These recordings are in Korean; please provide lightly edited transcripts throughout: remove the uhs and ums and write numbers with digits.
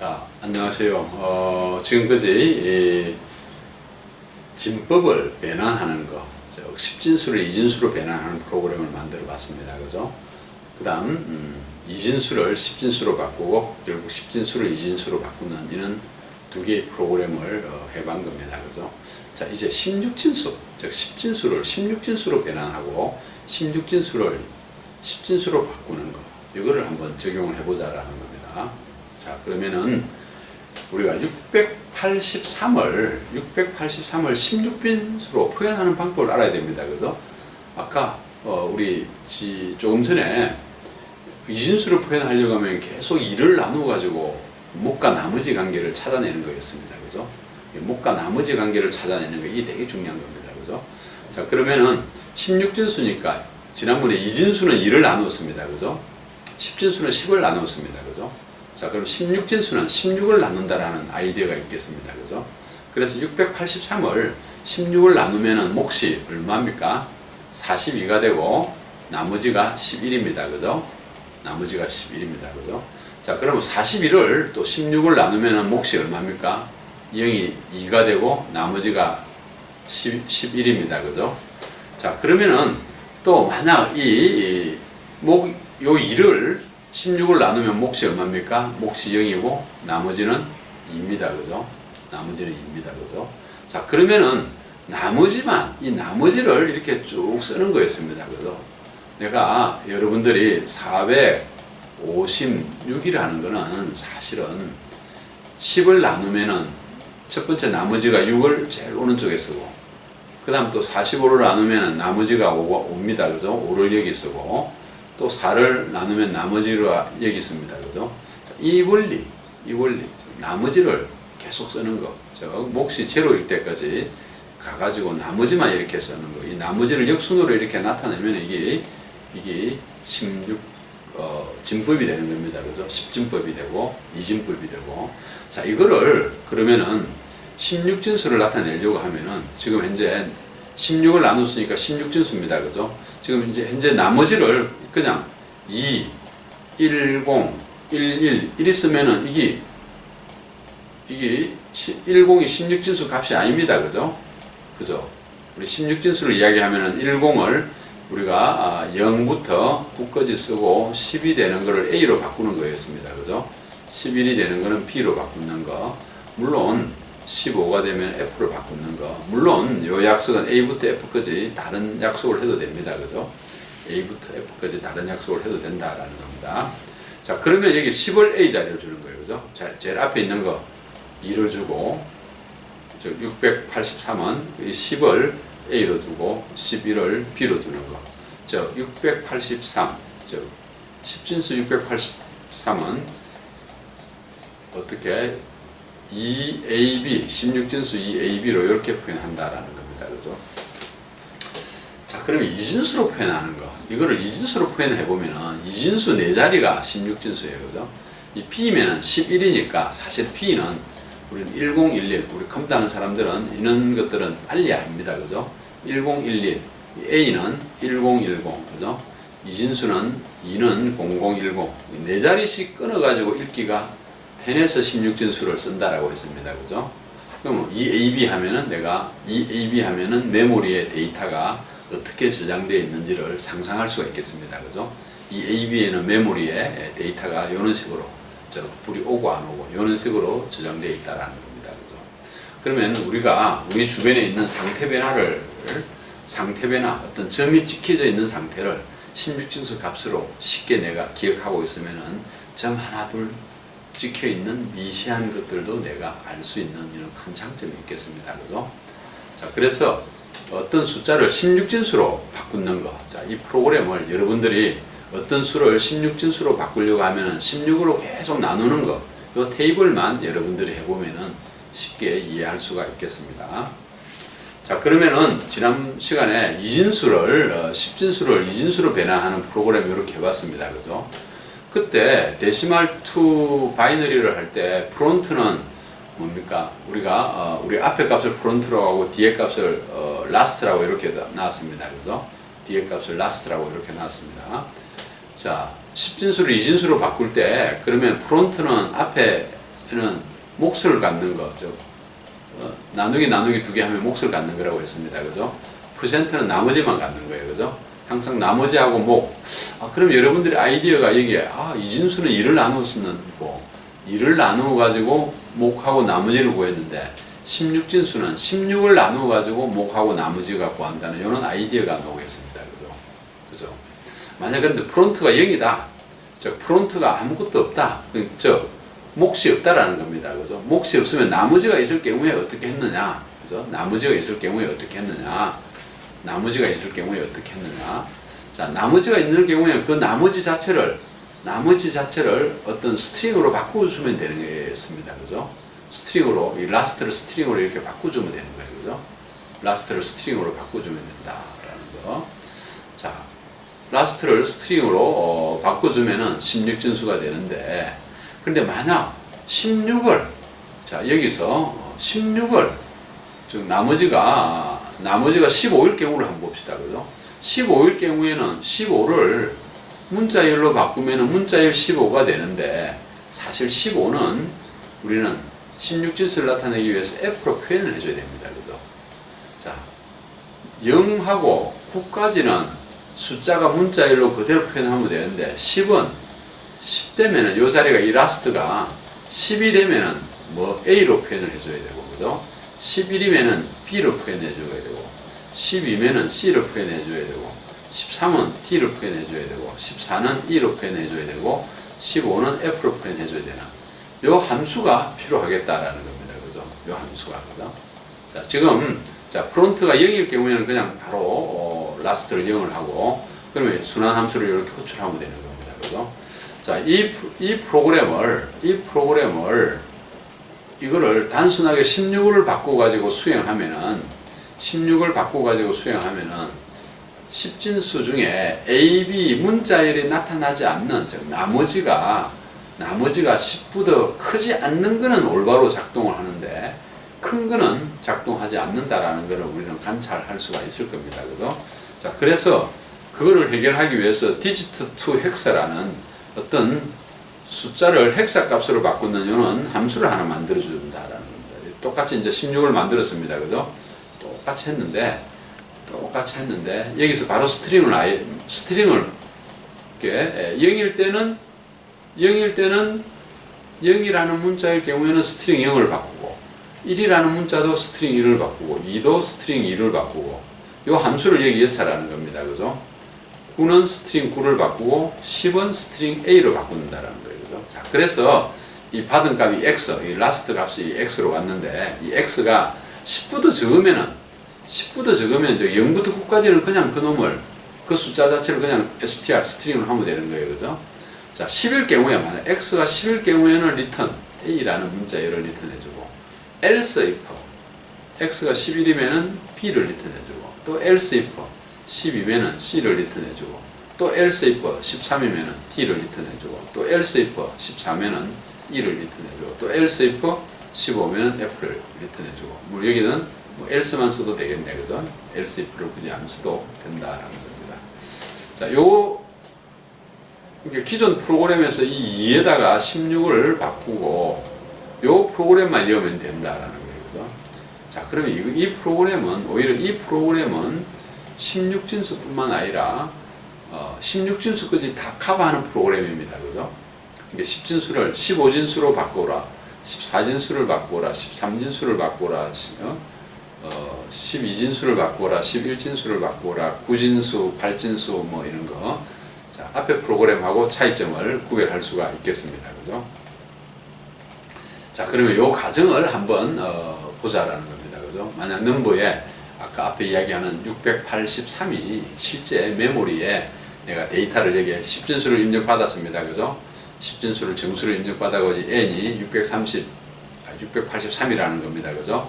자, 안녕하세요. 지금까지 진법을 변환하는 거, 즉 십진수를 이진수로 변환하는 프로그램을 만들어 봤습니다. 그죠? 그 다음 이진수를 십진수로 바꾸고 결국 십진수를 이진수로 바꾸는 이런 두 개의 프로그램을 해본 겁니다. 그죠? 자, 이제 16진수, 즉 십진수를 16진수로 변환하고 16진수를 십진수로 바꾸는 거, 이거를 한번 적용을 해보자라는 겁니다. 자, 그러면은 우리가 683을 16진수로 표현하는 방법을 알아야 됩니다. 그죠? 아까 우리 조금 전에 이진수를 표현하려고 하면 계속 2를 나누어 가지고 목과 나머지 관계를 찾아내는 거였습니다. 그죠? 목과 나머지 관계를 찾아내는 거, 이게 되게 중요한 겁니다. 그죠? 자, 그러면은 16진수니까 지난번에 이진수는 2를 나누었습니다. 그죠? 십진수는 10을 나누었습니다. 그죠? 자, 그럼 16진수는 16을 나눈다라는 아이디어가 있겠습니다. 그죠? 그래서 683을 16을 나누면은 몫이 얼마입니까? 42가 되고 나머지가 11입니다. 그죠? 나머지가 11입니다. 그죠? 자, 그러면 41을 또 16을 나누면은 몫이 얼마입니까? 0이 2가 되고 나머지가 11입니다. 그죠? 자, 그러면은 또 만약 요 2를 16을 나누면 몫이 얼마입니까? 몫이 0이고 나머지는 2입니다. 그죠? 나머지는 2입니다. 그죠? 자, 그러면은 나머지만, 이 나머지를 이렇게 쭉 쓰는 거였습니다. 그죠? 내가 여러분들이 456이라는 거는 사실은 10을 나누면은 첫 번째 나머지가 6을 제일 오른쪽에 쓰고, 그 다음 또 45를 나누면 나머지가 5입니다. 그죠? 5를 여기 쓰고, 또 4를 나누면 나머지가 여기 있습니다. 그죠? 이 원리, 나머지를 계속 쓰는 거. 몫이 제로일 때까지 가가지고 나머지만 이렇게 쓰는 거. 이 나머지를 역순으로 이렇게 나타내면 이게 진법이 되는 겁니다. 그죠? 십진법이 되고, 이진법이 되고. 자, 이거를 그러면은 16진수를 나타내려고 하면은 지금 현재 16을 나눴으니까 16진수입니다. 그죠? 지금 이제 현재 나머지를 그냥 2, 10, 11, 이리 쓰면은 이게 10이 16진수 값이 아닙니다. 그죠? 그죠? 우리 16진수를 이야기하면은 10을 우리가 0부터 9까지 쓰고 10이 되는 거를 A로 바꾸는 거였습니다. 그죠? 11이 되는 거는 B로 바꾸는 거. 물론 15가 되면 F로 바꾸는 거. 물론 이 약속은 A부터 F까지 다른 약속을 해도 됩니다. 그죠? A부터 F까지 다른 약속을 해도 된다라는 겁니다. 자, 그러면 여기 10을 A 자리로 주는 거예요. 그죠? 자, 제일 앞에 있는 거 2를 주고, 683은 10을 A로 두고 11을 B로 두는 거. 683, 십진수 683은 어떻게 2AB, 16진수 2AB로 이렇게 표현한다라는 겁니다. 그죠? 자, 그러면 이진수로 표현하는 거. 이거를 이진수로 표현해 보면은 이진수 4자리가 16진수예요. 그죠? 이 P면은 11이니까 사실 P는 우리는 1011, 우리 컴퓨터 하는 사람들은 이런 것들은 빨리 압니다. 그죠? 1011, A는 1010, 그죠? 이진수는 2는 0010. 4자리씩 끊어가지고 읽기가 편해서 16진수를 쓴다라고 했습니다. 그죠? 그럼 EAB 하면은 EAB 하면은 메모리에 데이터가 어떻게 저장되어 있는지를 상상할 수가 있겠습니다. 그죠? EAB에는 메모리에 데이터가 이런 식으로 불이 오고 안 오고 이런 식으로 저장되어 있다라는 겁니다. 그죠? 그러면 우리가 우리 주변에 있는 상태 변화, 어떤 점이 찍혀져 있는 상태를 16진수 값으로 쉽게 내가 기억하고 있으면은 점 하나 둘 찍혀 있는 미세한 것들도 내가 알 수 있는 이런 큰 장점이 있겠습니다. 그죠? 자, 그래서 어떤 숫자를 16진수로 바꾸는 거. 자, 이 프로그램을 여러분들이 어떤 수를 16진수로 바꾸려고 하면은 16으로 계속 나누는 거. 이 테이블만 여러분들이 해보면은 쉽게 이해할 수가 있겠습니다. 자, 그러면은 지난 시간에 이진수를, 십진수를 이진수로 변환하는 프로그램 이렇게 해봤습니다. 그죠? 그때 데시말 투 바이너리를 할 때 프론트는 뭡니까? 우리가 우리 앞에 값을 프론트로 하고 뒤에 값을 라스트라고 이렇게 나왔습니다. 그죠? 뒤에 값을 라스트라고 이렇게 나왔습니다. 자, 십진수를 이진수로 바꿀 때 그러면 프론트는 앞에 몫을 갖는 거, 나누기 두 개 하면 몫을 갖는 거라고 했습니다. 그죠? 퍼센트는 나머지만 갖는 거예요. 그죠? 항상 나머지하고 몫. 그럼 여러분들의 아이디어가 여기에, 이진수는 2를 나누었는 거, 2를 나누어 가지고 몫하고 나머지를 구했는데, 16진수는 16을 나누어 가지고 몫하고 나머지가 구한다는 이런 아이디어가 나오겠습니다. 그죠? 그죠? 만약 그런데 프론트가 0이다. 즉, 프론트가 아무것도 없다. 몫이 없다라는 겁니다. 그죠? 몫이 없으면 나머지가 있을 경우에 어떻게 했느냐? 그죠? 나머지가 있을 경우에 어떻게 했느냐? 나머지가 있을 경우에 어떻게 했느냐? 자, 나머지가 있는 경우에 그 나머지 자체를 어떤 스트링으로 바꿔주면 되는 것입니다. 그죠? 스트링으로, 이 라스트를 스트링으로 이렇게 바꿔주면 되는 거예요. 그죠? 라스트를 스트링으로 바꿔주면 된다라는 거. 자, 라스트를 스트링으로 바꿔주면은 16진수가 되는데, 근데 만약 16을, 자, 여기서 16을, 즉, 나머지가 15일 경우를 한번 봅시다. 그죠? 15일 경우에는 15를 문자열로 바꾸면은 문자열 15가 되는데, 사실 15는 우리는 16진수를 나타내기 위해서 F로 표현을 해줘야 됩니다. 그죠? 자, 0하고 9까지는 숫자가 문자열로 그대로 표현하면 되는데, 10은 10 되면은 요 자리가 이 라스트가 10이 되면은 A로 표현을 해줘야 되고, 그죠? 11이면은 B로 표현해줘야 되고, 12면은 C로 표현해줘야 되고, 13은 D로 표현해줘야 되고, 14는 E로 표현해줘야 되고, 15는 F로 표현해줘야 되는 요 함수가 필요하겠다라는 겁니다. 그죠? 요 함수가. 그죠? 자, 지금, 프론트가 0일 경우에는 그냥 바로, 라스트를 0을 하고, 그러면 순환 함수를 이렇게 호출하면 되는 겁니다. 그죠? 자, 이 프로그램을, 이거를 단순하게 16을 바꿔가지고 수행하면은, 10진수 중에 A, B 문자열이 나타나지 않는, 즉, 나머지가 10보다 크지 않는 거는 올바로 작동을 하는데, 큰 거는 작동하지 않는다라는 것을 우리는 관찰할 수가 있을 겁니다. 그죠? 자, 그래서 그거를 해결하기 위해서 digit2 hex라는 어떤 숫자를 헥사 값으로 바꾸는 이런 함수를 하나 만들어준다라는 겁니다. 똑같이 이제 16을 만들었습니다. 그죠? 똑같이 했는데, 여기서 바로 스트링을 0일 때는 0이라는 문자일 경우에는 스트링 0을 바꾸고, 1이라는 문자도 스트링 1을 바꾸고, 2도 스트링 2를 바꾸고, 이 함수를 여기 여차라는 겁니다. 그죠? 9는 스트링 9를 바꾸고, 10은 스트링 A로 바꾼다라는 거예요. 그죠? 자, 그래서 이 받은 값이 X, 이 라스트 값이 X로 왔는데, 이 X가 10보다 적으면 0부터 9까지는 그냥 그 숫자 자체를 그냥 str, 스트링을 하면 되는 거예요. 그죠? 자, 10일 경우에, 만약 X가 10일 경우에는 return, A라는 문자열을 리턴해주고, else if, X가 11이면은 B를 리턴해주고, 또 else if, 12면은 C를 리턴해주고, 또 else if 13이면은 D를 리턴해주고, 또 else if 14면은 E를 리턴해주고, 또 else if 15면은 F를 리턴해주고, 여기는 else만 써도 되겠네. 그죠? else if를 굳이 안 써도 된다라는 겁니다. 자, 기존 프로그램에서 이 2에다가 16을 바꾸고, 요 프로그램만 넣으면 된다라는 거예요. 그죠? 자, 그러면 이 프로그램은, 오히려 이 프로그램은 16진수뿐만 아니라 16진수까지 다 커버하는 프로그램입니다. 그죠? 그러니까 10진수를 15진수로 바꾸라, 14진수를 바꾸라, 13진수를 바꾸라, 12진수를 바꾸라, 11진수를 바꾸라, 9진수, 8진수 뭐 이런 거. 자, 앞에 프로그램하고 차이점을 구별할 수가 있겠습니다. 그죠? 자, 그러면 요 과정을 한번 보자라는 겁니다. 그죠? 만약 넘버에 아까 앞에 이야기하는 683이 실제 메모리에 내가 데이터를 여기에 10진수를 입력받았습니다. 그죠? 10진수를 정수를 입력받아고 n이 683이라는 겁니다. 그죠?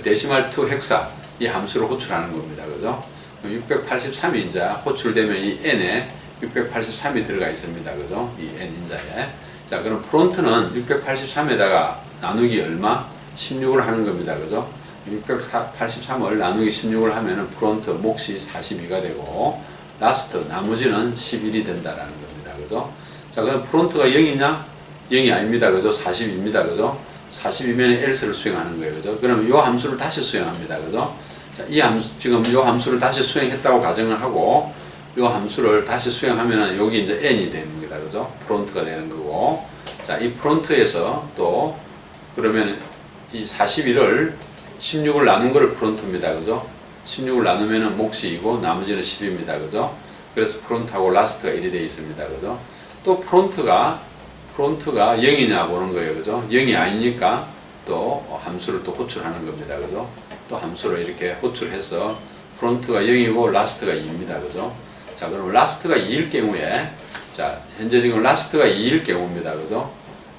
데시멀 2 헥사 이 함수를 호출하는 겁니다. 그죠? 683이 이제 호출되면 이 n에 683이 들어가 있습니다. 그죠? 이 n 인자에. 자, 그럼 프론트는 683에다가 나누기 얼마? 16을 하는 겁니다. 그죠? 683을 나누기 16을 하면은 프론트 몫이 42가 되고, 라스트 나머지는 11이 된다라는 겁니다. 그죠? 자, 그럼 프론트가 0이냐? 0이 아닙니다. 그죠? 40입니다. 그죠? 42면에 else를 수행하는 거예요. 그죠? 그러면 이 함수를 다시 수행합니다. 그죠? 자, 이 함수, 지금 이 함수를 다시 수행했다고 가정을 하고, 이 함수를 다시 수행하면은 여기 이제 n이 됩니다. 그죠? 프론트가 되는 거고. 자, 이 프론트에서 또, 그러면 이 41을 16을 나눈 거를 프론트입니다. 그죠? 16을 나누면은 몫이 2고 나머지는 10입니다. 그죠? 그래서 프론트하고 라스트가 1이 되어 있습니다. 그죠? 또 프론트가 0이냐 보는 거예요. 그죠? 0이 아니니까 또 함수를 또 호출하는 겁니다. 그죠? 또 함수를 이렇게 호출해서 프론트가 0이고 라스트가 2입니다. 그죠? 자, 그럼 라스트가 2일 경우에, 자, 현재 지금 라스트가 2일 경우입니다. 그죠?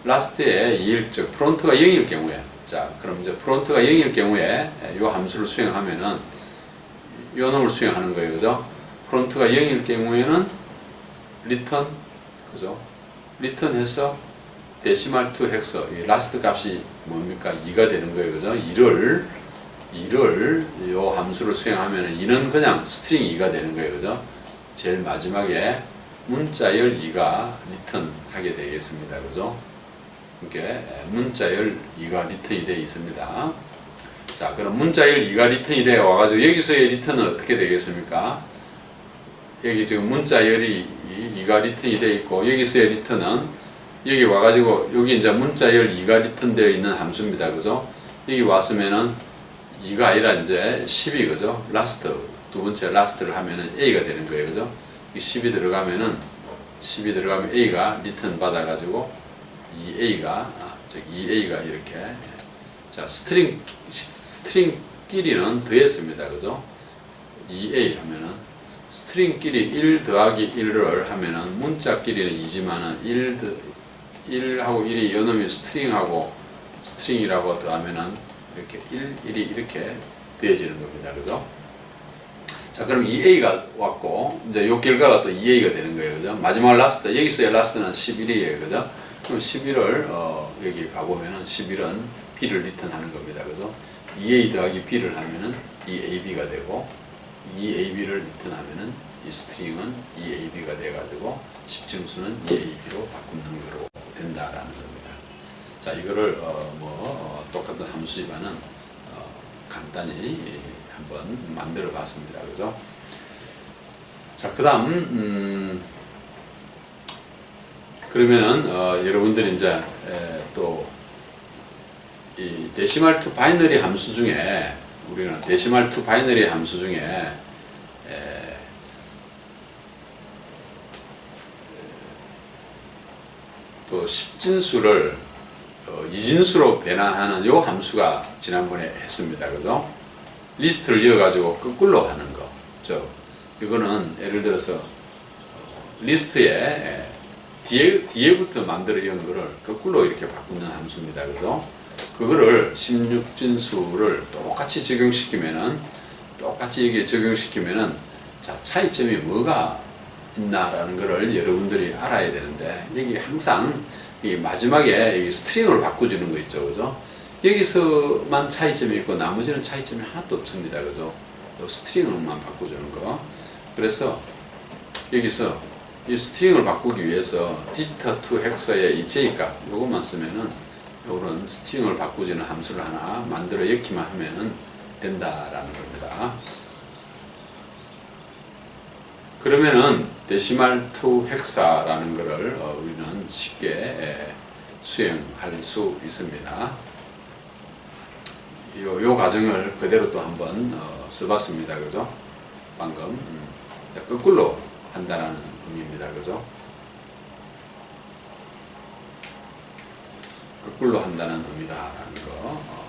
라스트에 2일, 즉 프론트가 0일 경우에, 자, 그럼 이제 프론트가 0일 경우에 이 함수를 수행하면은 요 놈을 수행하는 거예요. 그죠? 프론트가 0일 경우에는 return, 그죠? 리턴해서 데시말 투 헥서, 이 라스트 값이 뭡니까? 2가 되는 거예요. 그죠? 2를 요 함수를 수행하면은 2는 그냥 스트링 2가 되는 거예요. 그죠? 제일 마지막에 문자열 2가 리턴하게 되겠습니다. 그죠? 이렇게 문자열 2가 리턴이 되어 있습니다. 자, 그럼 문자열 2가 리턴이 되어 와가지고 여기서의 리턴은 어떻게 되겠습니까? 여기 지금 문자열이 2가 리턴이 되어 있고, 여기서의 리턴은 여기 와가지고 여기 이제 문자열 2가 리턴되어 있는 함수입니다. 그죠? 여기 왔으면은 2가 아니라 이제 10이, 그죠? 라스트, 두 번째 라스트를 하면은 A가 되는 거예요. 그죠? 10이 들어가면 A가 리턴 받아가지고 2A가 이렇게, 자, 스트링끼리는 더했습니다. 그죠? 2A 하면은 스트링끼리 1 더하기 1을 하면은 문자끼리는 2지만은 1하고 1이 요놈이 스트링이라고 더하면은 이렇게 1이 이렇게 더해지는 겁니다. 그죠? 자, 그럼 2A가 왔고, 이제 요 결과가 또 2A가 되는 거예요. 그죠? 마지막 라스트, 여기서의 라스트는 11이에요. 그죠? 그럼 11을, 여기 가보면은 11은 B를 리턴하는 겁니다. 그죠? 2A 더하기 B를 하면은 2AB가 되고, 2AB를 리턴하면은 이 스트링은 2AB가 돼가지고 10증수는 2AB로 바꾸는 거로 된다라는 겁니다. 자, 이거를 똑같은 함수지만은 간단히 한번 만들어 봤습니다. 그죠? 자, 그 다음 그러면은 여러분들이 이제 또 이 데시말 투 바이너리 함수 중에, 우리는 데시말 투 바이너리 함수 중에 또 10진수를 이진수로 변환하는 요 함수가 지난번에 했습니다. 그죠? 리스트를 이어가지고 거꾸로 하는 거. 이거는 예를 들어서 리스트에 뒤에부터 만들어 이은 거를 거꾸로 이렇게 바꾸는 함수입니다. 그죠? 그거를 16진수를 똑같이 적용시키면은, 자, 차이점이 뭐가 있나라는 거를 여러분들이 알아야 되는데, 여기 항상 이 마지막에 여기 스트링을 바꿔주는 거 있죠. 그죠? 여기서만 차이점이 있고 나머지는 차이점이 하나도 없습니다. 그죠? 스트링을만 바꿔주는 거. 그래서 여기서 이 스트링을 바꾸기 위해서 디지터 투 헥서의 이 J값 요것만 쓰면은, 요런 스트링을 바꾸지는 함수를 하나 만들어 넣기만 하면은 된다라는 겁니다. 그러면은 데시말 투 헥사라는 것을 우리는 쉽게 수행할 수 있습니다. 요 과정을 그대로 또 한번 써봤습니다. 그죠? 방금 거꾸로 한다는 의미입니다. 그죠? 거꾸로 한다는 의미다라는 거.